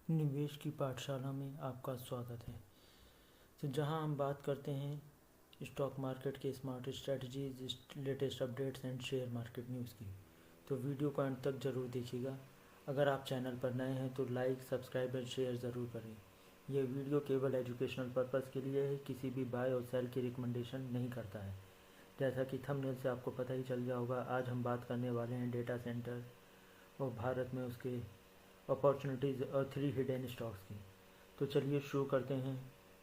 निवेश की पाठशाला में आपका स्वागत है। तो जहां हम बात करते हैं स्टॉक मार्केट के smart strategies, latest updates and share market news की। तो वीडियो को अंत तक ज़रूर देखिएगा। अगर आप चैनल पर नए हैं तो लाइक, सब्सक्राइब एंड शेयर ज़रूर करें। यह वीडियो केवल एजुकेशनल पर्पज़ के लिए है, किसी भी बाय और सेल की रिकमेंडेशन नहीं करता है। जैसा कि थंबनेल से आपको पता ही चल गया होगा, आज हम बात करने वाले हैं डेटा सेंटर और भारत में उसके अपॉर्चुनिटीज़ और 3 हिडन स्टॉक्स की। तो चलिए शुरू करते हैं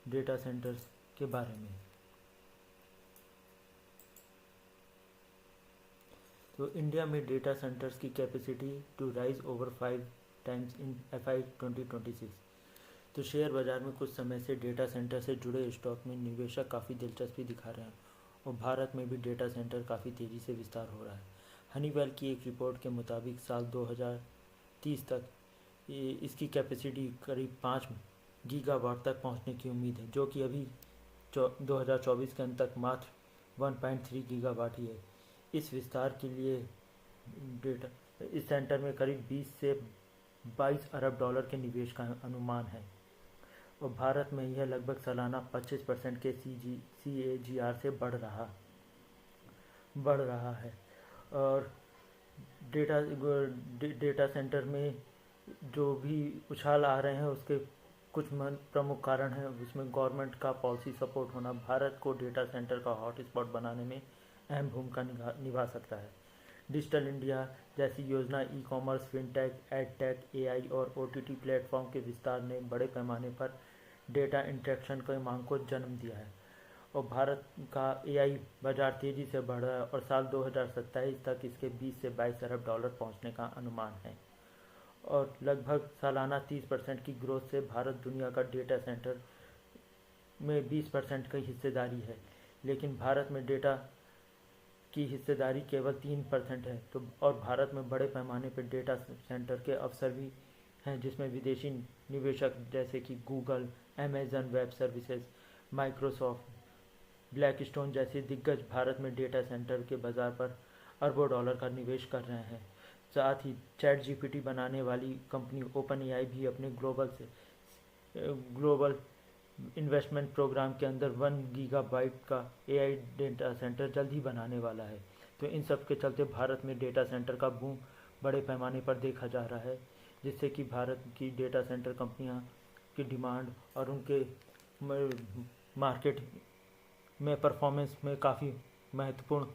डेटा सेंटर्स के बारे में। तो इंडिया में डेटा सेंटर्स की capacity to rise over 5 times in FY 2026। तो शेयर बाजार में कुछ समय से डेटा सेंटर से जुड़े स्टॉक में निवेशक काफ़ी दिलचस्पी दिखा रहे हैं और भारत में भी डेटा सेंटर काफ़ी तेज़ी से विस्तार हो रहा है। हनीवेल की एक रिपोर्ट के मुताबिक साल 2030 तक इसकी कैपेसिटी करीब 5 गीगावाट तक पहुंचने की उम्मीद है, जो कि अभी 2024 के अंत तक मात्र 1.3 गीगावाट ही है। इस विस्तार के लिए डेटा इस सेंटर में करीब 20 से 22 अरब डॉलर के निवेश का अनुमान है और भारत में यह लगभग सालाना 25% के CAGR से बढ़ रहा है। और डेटा सेंटर में जो भी उछाल आ रहे हैं उसके कुछ प्रमुख कारण हैं। उसमें गवर्नमेंट का पॉलिसी सपोर्ट होना भारत को डेटा सेंटर का हॉटस्पॉट बनाने में अहम भूमिका निभा सकता है। डिजिटल इंडिया जैसी योजना, ई-कॉमर्स, फिनटेक, एडटेक, AI और OTT प्लेटफॉर्म के विस्तार ने बड़े पैमाने पर डेटा इंटरेक्शन की मांग को जन्म दिया है और भारत का AI बाजार तेज़ी से बढ़ रहा है और साल 2027 तक इसके 20 से 22 अरब डॉलर पहुंचने का अनुमान है और लगभग सालाना 30% की ग्रोथ से भारत दुनिया का डेटा सेंटर में 20% की हिस्सेदारी है। लेकिन भारत में डेटा की हिस्सेदारी केवल 3% है। तो और भारत में बड़े पैमाने पर डेटा सेंटर के अवसर भी हैं, जिसमें विदेशी निवेशक जैसे कि Google, Amazon web services, Microsoft, Blackstone जैसे दिग्गज भारत में डेटा सेंटर के बाज़ार पर अरबों डॉलर का निवेश कर रहे हैं। साथ ही ChatGPT बनाने वाली कंपनी OpenAI भी अपने ग्लोबल इन्वेस्टमेंट प्रोग्राम के अंदर 1 गीगाबाइट का AI डेटा सेंटर जल्द ही बनाने वाला है। तो इन सब के चलते भारत में डेटा सेंटर का बूम बड़े पैमाने पर देखा जा रहा है, जिससे कि भारत की डेटा सेंटर कंपनियां की डिमांड और उनके मार्केट में परफॉर्मेंस में काफ़ी महत्वपूर्ण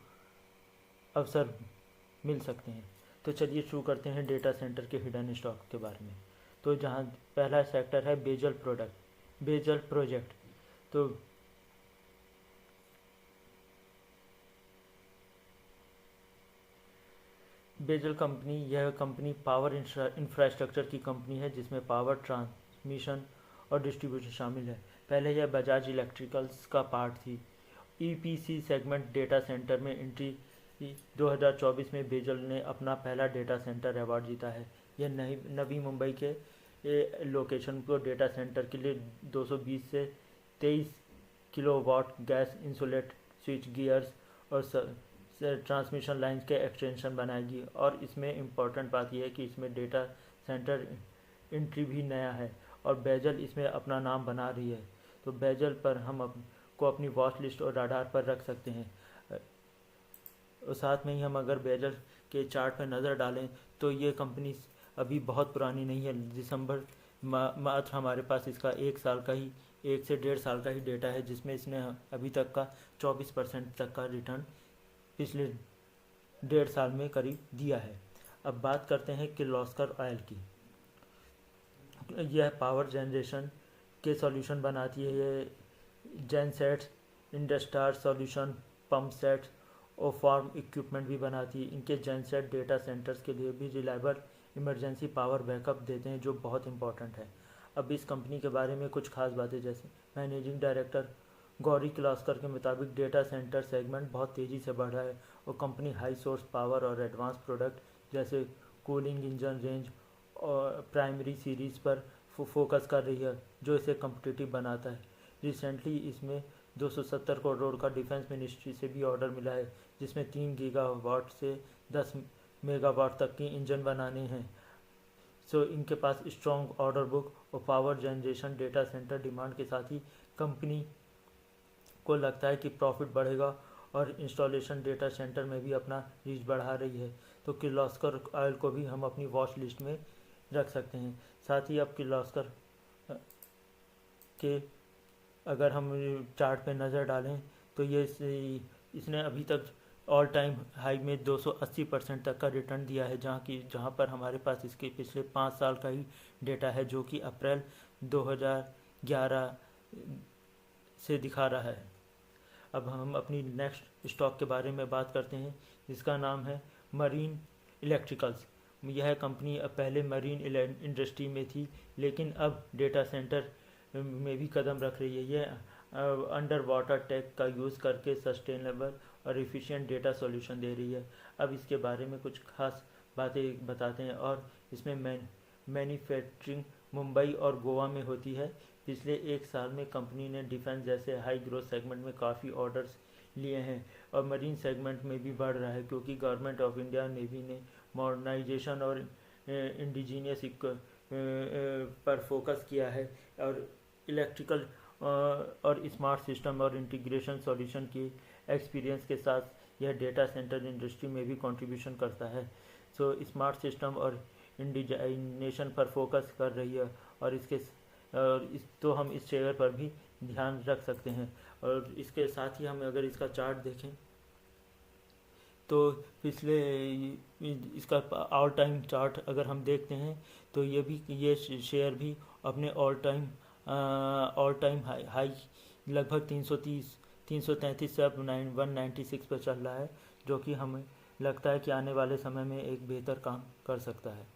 अवसर मिल सकते हैं। तो चलिए शुरू करते हैं डेटा सेंटर के हिडन स्टॉक के बारे में। तो जहां पहला सेक्टर है बेजल प्रोजेक्ट। तो बेजल कंपनी, यह कंपनी पावर इंफ्रास्ट्रक्चर की कंपनी है, जिसमें पावर ट्रांसमिशन और डिस्ट्रीब्यूशन शामिल है। पहले यह बजाज इलेक्ट्रिकल्स का पार्ट थी। EPC सेगमेंट डेटा सेंटर में एंट्री 2024 में बेजल ने अपना पहला डेटा सेंटर अवार्ड जीता है। यह नवी मुंबई के लोकेशन को डेटा सेंटर के लिए 220 से 23 kilowatt gas insulate switch gears और ट्रांसमिशन लाइन्स के एक्सटेंशन बनाएगी। और इसमें इम्पॉर्टेंट बात यह है कि इसमें डेटा सेंटर एंट्री भी नया है और बेजल इसमें अपना नाम बना रही है। तो बेजल पर हम को अपनी वॉच लिस्ट और राडार पर रख सकते हैं। और साथ में ही हम अगर बेजल के चार्ट पर नज़र डालें तो ये कंपनी अभी बहुत पुरानी नहीं है। दिसंबर मात्र हमारे पास इसका 1 साल का ही 1 से 1.5 साल का ही डेटा है, जिसमें इसने अभी तक का 24% तक का रिटर्न पिछले 1.5 साल में करीब दिया है। अब बात करते हैं किर्लोस्कर ऑयल की। यह पावर जनरेशन के सॉल्यूशन बनाती है। ये जेनसेट्स, इंडस्टार सॉल्यूशन, पंप सेट्स और फार्म इक्विपमेंट भी बनाती है। इनके जेनसेट डेटा सेंटर्स के लिए भी रिलायबल इमरजेंसी पावर बैकअप देते हैं, जो बहुत इंपॉर्टेंट है। अब इस कंपनी के बारे में कुछ खास बातें, जैसे मैनेजिंग डायरेक्टर गौरी किर्लोस्कर के मुताबिक डेटा सेंटर सेगमेंट बहुत तेज़ी से बढ़ रहा है और कंपनी हाई सोर्स पावर और एडवांस प्रोडक्ट जैसे कूलिंग इंजन रेंज और प्राइमरी सीरीज़ पर फोकस कर रही है, जो इसे कम्पिटिटिव बनाता है। रिसेंटली इसमें 270 करोड़ का डिफेंस मिनिस्ट्री से भी ऑर्डर मिला है, जिसमें 3 गीगावाट से 10 मेगावाट तक की इंजन बनाने हैं। सो इनके पास स्ट्रॉन्ग ऑर्डर बुक और power generation data centre demand के साथ ही कंपनी को लगता है कि प्रॉफिट बढ़ेगा और इंस्टॉलेशन डेटा सेंटर में भी अपना रीच बढ़ा रही है। तो किर्लोस्कर ऑयल को भी हम अपनी वॉच लिस्ट में रख सकते हैं। साथ ही अब किर्लोस्कर के अगर हम चार्ट पे नज़र डालें तो ये इसने अभी तक ऑल टाइम हाई में 280% तक का रिटर्न दिया है, जहाँ पर हमारे पास इसके पिछले 5 साल का ही डेटा है जो कि अप्रैल 2011 से दिखा रहा है। अब हम अपनी नेक्स्ट स्टॉक के बारे में बात करते हैं, जिसका नाम है मरीन इलेक्ट्रिकल्स। यह कंपनी अब पहले मरीन इंडस्ट्री में थी, लेकिन अब डेटा सेंटर में भी कदम रख रही है। यह अंडर वाटर टेक का यूज़ करके सस्टेनेबल और एफिशिएंट डेटा सॉल्यूशन दे रही है। अब इसके बारे में कुछ खास बातें बताते हैं। और इसमें मैन्युफैक्चरिंग मुंबई और गोवा में होती है। पिछले 1 साल में कंपनी ने डिफेंस जैसे हाई ग्रोथ सेगमेंट में काफ़ी ऑर्डर्स लिए हैं और मरीन सेगमेंट में भी बढ़ रहा है, क्योंकि गवर्नमेंट ऑफ इंडिया नेवी ने मॉडर्नाइजेशन और इंडिजीनियस पर फोकस किया है और इलेक्ट्रिकल और स्मार्ट सिस्टम और इंटीग्रेशन सॉल्यूशन के एक्सपीरियंस के साथ यह डेटा सेंटर इंडस्ट्री में भी कंट्रीब्यूशन करता है। सो स्मार्ट सिस्टम और इंडिजिनेशन पर फोकस कर रही है और तो हम इस शेयर पर भी ध्यान रख सकते हैं। और इसके साथ ही हम अगर इसका चार्ट देखें तो पिछले इसका ऑल टाइम चार्ट अगर हम देखते हैं तो ये शेयर भी अपने ऑल टाइम हाई लगभग 333 से अब 196 पर चल रहा है, जो कि हमें लगता है कि आने वाले समय में एक बेहतर काम कर सकता है।